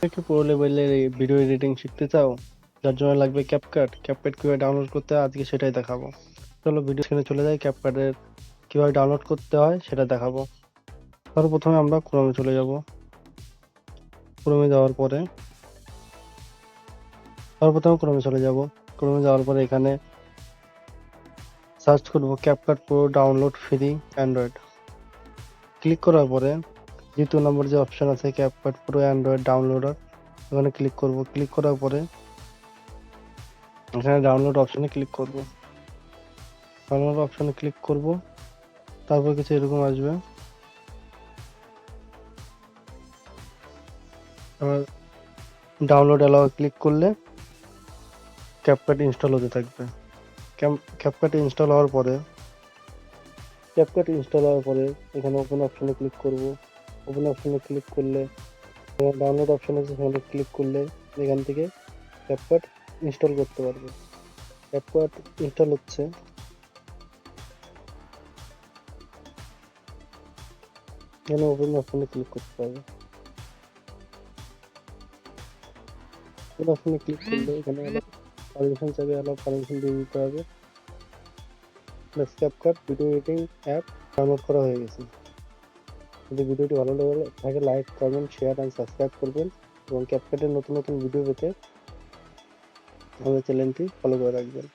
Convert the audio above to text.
কি প্রো লেভেলের এই ভিডিও এডিটিং শিখতে চাও, যার জন্য লাগবে ক্যাপকাট। ক্যাপকাট কিভাবে ডাউনলোড করতে হয় আজকে সেটাই দেখাবো। চলো ভিডিও স্ক্রিনে চলে যাই, ক্যাপকাটের কিভাবে ডাউনলোড করতে হয় সেটা দেখাবো। সর্বপ্রথমে আমরা ক্রোমে চলে যাব। ক্রোমে যাওয়ার পরে এখানে সার্চ করব CapCut pro download free Android. Click করার পরে দ্বিতীয় নম্বর যে অপশন আছে ক্যাপকাট প্রো অ্যান্ড্রয়েড ডাউনলোডার, ওখানে ক্লিক করব। ক্লিক করার পরে এখানে ডাউনলোড অপশনে ক্লিক করব। তারপর কিছু এরকম আসবে। ডাউনলোড অ্যালাও ক্লিক করলে ক্যাপকাট ইনস্টল হতে থাকবে। ক্যাপকাট ইনস্টল হওয়ার পরে এখানে ওপেন অপশনে ক্লিক করব। ওপেন অপশনে ক্লিক করলে ডাউনলোড অপশন আছে, সেখানে ক্লিক করলে এখান থেকে ক্যাপকাট ইনস্টল করতে পারবে। ক্যাপকাট ইনস্টল হচ্ছে। এখানে ওপেন অপশনে ক্লিক করতে হবে। ওপেন অপশনে ক্লিক করলে এখানে পারমিশন চাইবে, পারমিশন দিয়ে দিতে হবে। CapCut video editing app download করা হয়ে গেছে। যদি ভিডিওটি ভালো লাগে থাকে like, comment, share and subscribe করবেন এবং ক্যাপকাটের নতুন নতুন ভিডিও পেতে আমাদের চ্যানেলটি ফলো করে রাখবেন।